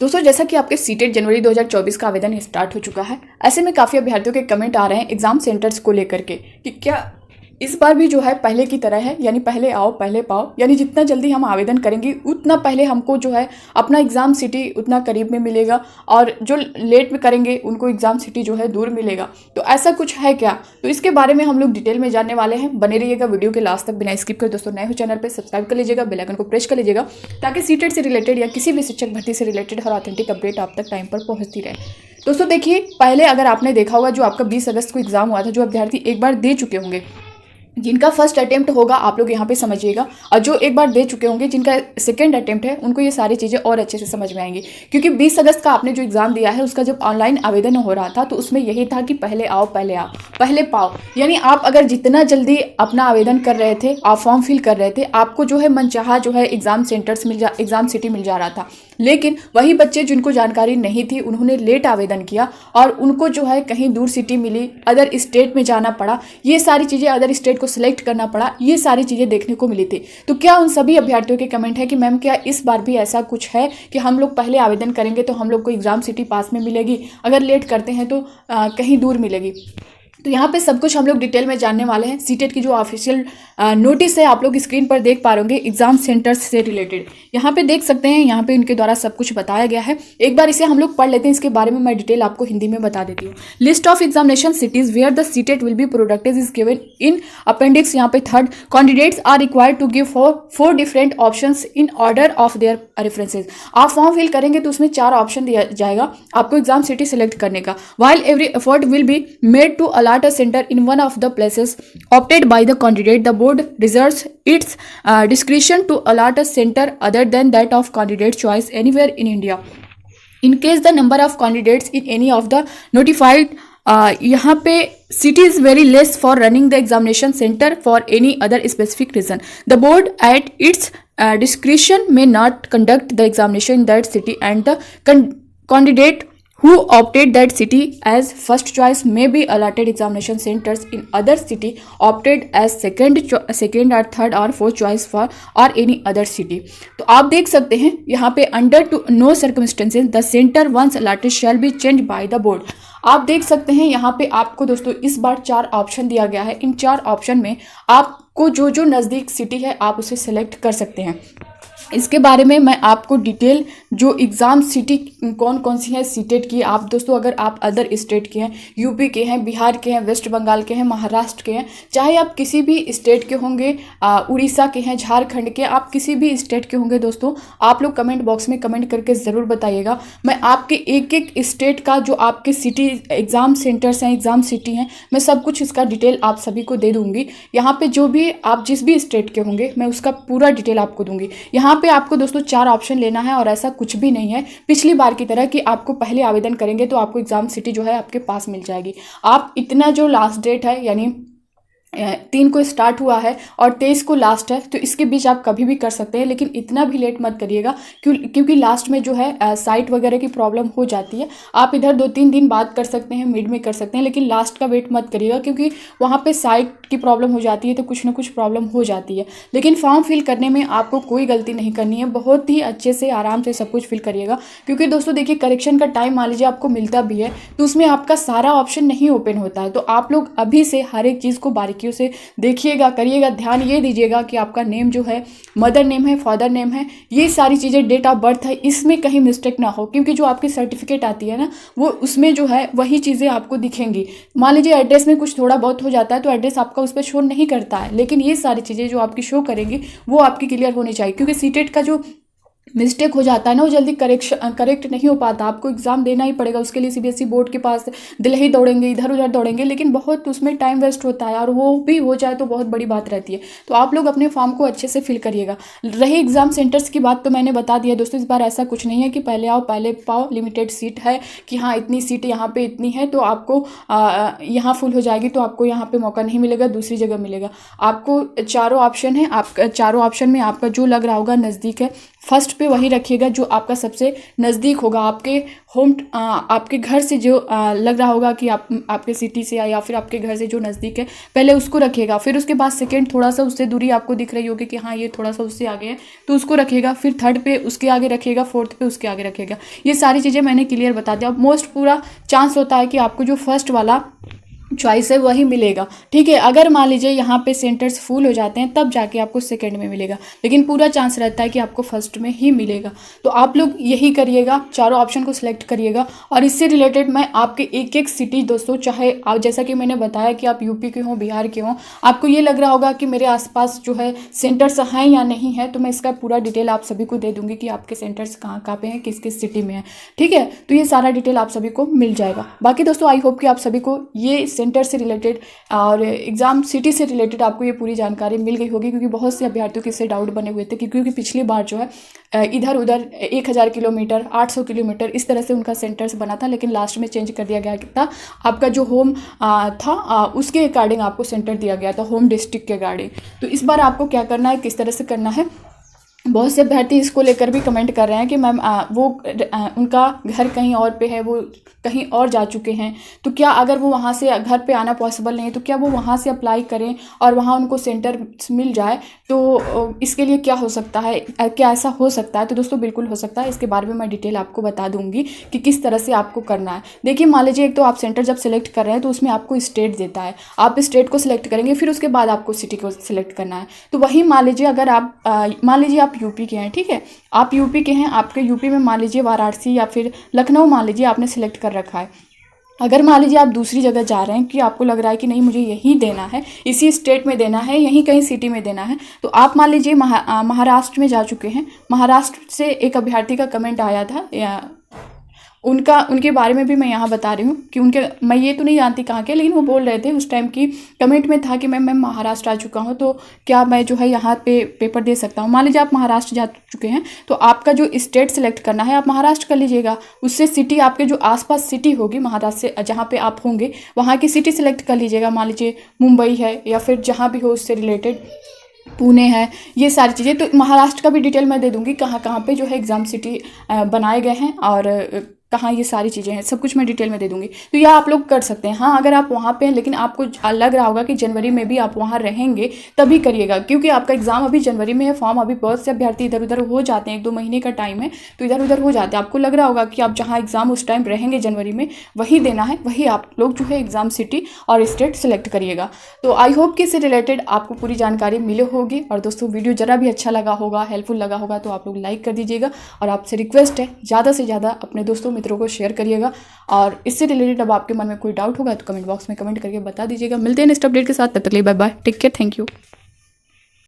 दोस्तों जैसा कि आपके सीटेट जनवरी 2024 का आवेदन स्टार्ट हो चुका है, ऐसे में काफ़ी अभ्यर्थियों के कमेंट आ रहे हैं एग्जाम सेंटर्स को लेकर के कि क्या इस बार भी जो है पहले की तरह है, यानी पहले आओ पहले पाओ, यानी जितना जल्दी हम आवेदन करेंगे उतना पहले हमको जो है अपना एग्ज़ाम सिटी उतना करीब में मिलेगा और जो लेट में करेंगे उनको एग्ज़ाम सिटी जो है दूर मिलेगा। तो ऐसा कुछ है क्या? तो इसके बारे में हम लोग डिटेल में जानने वाले हैं। बने रहिएगा वीडियो के लास्ट तक बिना स्किप कर। दोस्तों नए हो चैनल पर सब्सक्राइब कर लीजिएगा, बेल आइकन को प्रेस कर लीजिएगा ताकि सीटेट से रिलेटेड या किसी भी शिक्षक भर्ती से रिलेटेड हर ऑथेंटिक अपडेट आप तक टाइम पर पहुंचती रहे। दोस्तों देखिए, पहले अगर आपने देखा होगा जो आपका 20 अगस्त को एग्जाम हुआ था, जो अभ्यर्थी एक बार दे चुके होंगे, जिनका फर्स्ट अटेम्प्ट होगा आप लोग यहाँ पे समझिएगा, और जो एक बार दे चुके होंगे जिनका सेकंड अटेम्प्ट है उनको ये सारी चीज़ें और अच्छे से समझ में आएंगी। क्योंकि 20 अगस्त का आपने जो एग्ज़ाम दिया है उसका जब ऑनलाइन आवेदन हो रहा था तो उसमें यही था कि पहले आओ पहले पाओ, यानी आप अगर जितना जल्दी अपना आवेदन कर रहे थे, आप फॉर्म फिल कर रहे थे, आपको जो है मनचाहा जो है एग्ज़ाम सेंटर्स एग्ज़ाम सिटी मिल जा रहा था। लेकिन वही बच्चे जिनको जानकारी नहीं थी उन्होंने लेट आवेदन किया और उनको जो है कहीं दूर सिटी मिली, अदर स्टेट में जाना पड़ा, ये सारी चीज़ें अदर स्टेट को सिलेक्ट करना पड़ा, ये सारी चीज़ें देखने को मिली थी। तो क्या उन सभी अभ्यर्थियों के कमेंट है कि मैम क्या इस बार भी ऐसा कुछ है कि हम लोग पहले आवेदन करेंगे तो हम लोग को एग्ज़ाम सिटी पास में मिलेगी, अगर लेट करते हैं तो कहीं दूर मिलेगी? तो यहाँ पे सब कुछ हम लोग डिटेल में जानने वाले हैं। सीटेट की जो ऑफिशियल नोटिस है आप लोग स्क्रीन पर देख पा रहे एग्जाम सेंटर्स से रिलेटेड, यहाँ पे देख सकते हैं, यहाँ पे इनके द्वारा सब कुछ बताया गया है। एक बार इसे हम लोग पढ़ लेते हैं, इसके बारे में मैं डिटेल आपको हिंदी में बता देती हूँ। List of examination cities where the CTET will be conducted is given in appendix. यहाँ पे third, candidates are required to give four different options in order of their references. आप फॉर्म फिल करेंगे तो उसमें 4 ऑप्शन दिया जाएगा आपको exam city select करने का। While every effort will be made to allot a center in one of the places opted by the candidate, the board reserves its discretion to allot a center other than that of candidate choice anywhere in India in case the number of candidates in any of the notified यहाँ पे city is very less for running the examination center for any other specific reason. The board at its discretion may not conduct the examination in that city and the candidate who opted that city as first choice may be allotted examination centers in other city opted as second or third or fourth choice for or any other city। तो आप देख सकते हैं यहाँ पे under to no circumstances the center once allotted shall be changed by the board। आप देख सकते हैं यहाँ पे आपको दोस्तों इस बार 4 ऑप्शन दिया गया है। इन 4 ऑप्शन में आपको जो नज़दीक सिटी है आप उसे सेलेक्ट कर सकते हैं। इसके बारे में मैं आपको डिटेल जो एग्ज़ाम सिटी कौन कौन सी है सीटेट की, आप दोस्तों अगर आप अदर स्टेट के हैं, यूपी के हैं, बिहार के हैं, वेस्ट बंगाल के हैं, महाराष्ट्र के हैं, चाहे आप किसी भी स्टेट के होंगे, उड़ीसा के हैं, झारखंड के, आप किसी भी स्टेट के होंगे दोस्तों, आप लोग कमेंट बॉक्स में कमेंट करके ज़रूर बताइएगा। मैं आपके एक एक स्टेट का जो आपके सिटी एग्ज़ाम सेंटर्स हैं, एग्ज़ाम सिटी हैं, मैं सब कुछ इसका डिटेल आप सभी को दे दूँगी। यहाँ पर जो भी आप जिस भी स्टेट के होंगे मैं उसका पूरा डिटेल आपको दूँगी। यहाँ पे आपको दोस्तों 4 ऑप्शन लेना है और ऐसा कुछ भी नहीं है पिछली बार की तरह कि आपको पहले आवेदन करेंगे तो आपको एग्जाम सिटी जो है आपके पास मिल जाएगी। आप इतना जो लास्ट डेट है यानी 3 को स्टार्ट हुआ है और 23 को लास्ट है, तो इसके बीच आप कभी भी कर सकते हैं, लेकिन इतना भी लेट मत करिएगा क्योंकि लास्ट में जो है साइट वगैरह की प्रॉब्लम हो जाती है। आप इधर 2-3 दिन बाद कर सकते हैं, मिड में कर सकते हैं, लेकिन लास्ट का वेट मत करिएगा क्योंकि वहाँ पे साइट की प्रॉब्लम हो जाती है तो कुछ ना कुछ प्रॉब्लम हो जाती है। लेकिन फॉर्म फिल करने में आपको कोई गलती नहीं करनी है, बहुत ही अच्छे से आराम से सब कुछ फिल करिएगा। क्योंकि दोस्तों देखिए, करेक्शन का टाइम मान लीजिए आपको मिलता भी है तो उसमें आपका सारा ऑप्शन नहीं ओपन होता है। तो आप लोग अभी से हर एक चीज़ को बारीकियों से देखिएगा, करिएगा, ध्यान ये दीजिएगा कि आपका नेम जो है मदर नेम है, फादर नेम है, ये सारी चीज़ें, डेट ऑफ बर्थ है, इसमें कहीं मिस्टेक ना हो। क्योंकि जो आपकी सर्टिफिकेट आती है ना वो उसमें जो है वही चीज़ें आपको दिखेंगी। मान लीजिए एड्रेस में कुछ थोड़ा बहुत हो जाता है तो एड्रेस आपका उस पर शो नहीं करता है, लेकिन ये सारी चीज़ें जो आपकी शो करेंगी वो आपकी क्लियर होनी चाहिए। क्योंकि सीटेट का जो मिस्टेक हो जाता है ना वो जल्दी करेक्ट नहीं हो पाता। आपको एग्ज़ाम देना ही पड़ेगा, उसके लिए सीबीएसई बोर्ड के पास दिल्ली दौड़ेंगे, इधर उधर दौड़ेंगे, लेकिन बहुत उसमें टाइम वेस्ट होता है और वो भी हो जाए तो बहुत बड़ी बात रहती है। तो आप लोग अपने फॉर्म को अच्छे से फिल करिएगा। रही एग्ज़ाम सेंटर्स की बात तो मैंने बता दिया दोस्तों, इस बार ऐसा कुछ नहीं है कि पहले आओ पहले पाओ, लिमिटेड सीट है कि हाँ इतनी सीट यहाँ पर इतनी है तो आपको यहाँ फुल हो जाएगी तो आपको यहाँ पर मौका नहीं मिलेगा, दूसरी जगह मिलेगा। आपको 4 ऑप्शन है, आप 4 ऑप्शन में आपका जो लग रहा होगा नज़दीक है फर्स्ट पे वही रखिएगा जो आपका सबसे नज़दीक होगा, आपके घर से जो लग रहा होगा कि आपके सिटी से या फिर आपके घर से जो नज़दीक है, पहले उसको रखिएगा। फिर उसके बाद सेकंड थोड़ा सा उससे दूरी आपको दिख रही होगी कि हाँ ये थोड़ा सा उससे आगे है, तो उसको रखिएगा। फिर थर्ड पे उसके आगे रखिएगा, फोर्थ पे उसके आगे रखिएगा। ये सारी चीज़ें मैंने क्लियर बता दिया। अब मोस्ट पूरा चांस होता है कि आपको जो फर्स्ट वाला चॉइस है वही मिलेगा, ठीक है। अगर मान लीजिए यहाँ पे सेंटर्स फुल हो जाते हैं तब जाके आपको सेकंड में मिलेगा, लेकिन पूरा चांस रहता है कि आपको फर्स्ट में ही मिलेगा। तो आप लोग यही करिएगा, चारों ऑप्शन को सिलेक्ट करिएगा। और इससे रिलेटेड मैं आपके एक एक सिटी दोस्तों, चाहे आप जैसा कि मैंने बताया कि आप यूपी के हों, बिहार के हों, आपको ये लग रहा होगा कि मेरे आसपास जो है सेंटर्स हैं या नहीं है, तो मैं इसका पूरा डिटेल आप सभी को दे दूँगी कि आपके सेंटर्स कहाँ कहाँ पे हैं, किस किस सिटी में है, ठीक है। तो ये सारा डिटेल आप सभी को मिल जाएगा। बाकी दोस्तों आई होप कि आप सभी को ये सेंटर से रिलेटेड और एग्ज़ाम सिटी से रिलेटेड आपको ये पूरी जानकारी मिल गई होगी, क्योंकि बहुत से अभ्यर्थियों के इससे डाउट बने हुए थे क्योंकि पिछली बार जो है इधर उधर 1000 किलोमीटर 800 किलोमीटर इस तरह से उनका सेंटर्स बना था, लेकिन लास्ट में चेंज कर दिया गया था। आपका जो होम था उसके अकॉर्डिंग आपको सेंटर दिया गया था, होम डिस्ट्रिक्ट के अकॉर्डिंग। तो इस बार आपको क्या करना है, किस तरह से करना है, बहुत से अभ्यर्थी इसको लेकर भी कमेंट कर रहे हैं कि मैम उनका घर कहीं और पे है, वो कहीं और जा चुके हैं, तो क्या अगर वो वहाँ से घर पे आना पॉसिबल नहीं है तो क्या वो वहाँ से अप्लाई करें और वहाँ उनको सेंटर मिल जाए। तो इसके लिए क्या हो सकता है, क्या ऐसा हो सकता है? तो दोस्तों बिल्कुल हो सकता है, इसके बारे में मैं डिटेल आपको बता दूंगी कि किस तरह से आपको करना है। देखिए मान लीजिए एक तो आप सेंटर जब सेलेक्ट कर रहे हैं तो उसमें आपको स्टेट देता है, आप स्टेट को सिलेक्ट करेंगे, फिर उसके बाद आपको सिटी को सिलेक्ट करना है। तो वही मान लीजिए अगर मान लीजिए आप यूपी के हैं, ठीक है, आप यूपी के हैं, आपके यूपी में मान लीजिए वाराणसी या फिर लखनऊ मान लीजिए आपने सेलेक्ट कर रखा है। अगर मान लीजिए आप दूसरी जगह जा रहे हैं कि आपको लग रहा है कि नहीं मुझे यहीं देना है, इसी स्टेट में देना है, यहीं कहीं सिटी में देना है, तो आप मान लीजिए महाराष्ट्र में जा चुके हैं। महाराष्ट्र से एक अभ्यर्थी का कमेंट आया था, उनके बारे में भी मैं यहाँ बता रही हूँ कि मैं ये तो नहीं जानती कहाँ के, लेकिन वो बोल रहे थे उस टाइम की कमेंट में था कि मैं महाराष्ट्र आ चुका हूँ, तो क्या मैं जो है यहाँ पे पेपर दे सकता हूँ। मान लीजिए आप महाराष्ट्र जा चुके हैं तो आपका जो स्टेट सेलेक्ट करना है आप महाराष्ट्र कर लीजिएगा, उससे सिटी आपके जो आसपास सिटी होगी महाराष्ट्र से जहाँ पे आप होंगे वहाँ की सिटी सेलेक्ट कर लीजिएगा। मान लीजिए मुंबई है या फिर जहाँ भी हो उससे रिलेटेड, पुणे है, ये सारी चीज़ें। तो महाराष्ट्र का भी डिटेल मैं दे दूँगी कहाँ कहाँ पे जो है एग्ज़ाम सिटी बनाए गए हैं और कहाँ ये सारी चीज़ें हैं, सब कुछ मैं डिटेल में दे दूँगी। तो यह आप लोग कर सकते हैं। हाँ अगर आप वहाँ पे हैं लेकिन आपको लग रहा होगा कि जनवरी में भी आप वहाँ रहेंगे तभी करिएगा, क्योंकि आपका एग्ज़ाम अभी जनवरी में है। फॉर्म अभी बहुत से अभ्यर्थी इधर उधर हो जाते हैं, 1-2 महीने का टाइम है तो इधर उधर हो जाते हैं। आपको लग रहा होगा कि आप जहाँ एग्ज़ाम उस टाइम रहेंगे जनवरी में वही देना है, वही आप लोग जो है एग्ज़ाम सिटी और स्टेट सेलेक्ट करिएगा। तो आई होप कि इससे रिलेटेड आपको पूरी जानकारी मिली होगी। और दोस्तों वीडियो ज़रा भी अच्छा लगा होगा, हेल्पफुल लगा होगा तो आप लोग लाइक कर दीजिएगा, और आपसे रिक्वेस्ट है ज़्यादा से ज़्यादा अपने दोस्तों मित्रों को शेयर करिएगा। और इससे रिलेटेड अब आपके मन में कोई डाउट होगा तो कमेंट बॉक्स में कमेंट करके बता दीजिएगा। मिलते हैं नेक्स्ट अपडेट के साथ, तब तक के लिए bye bye, take care, thank you.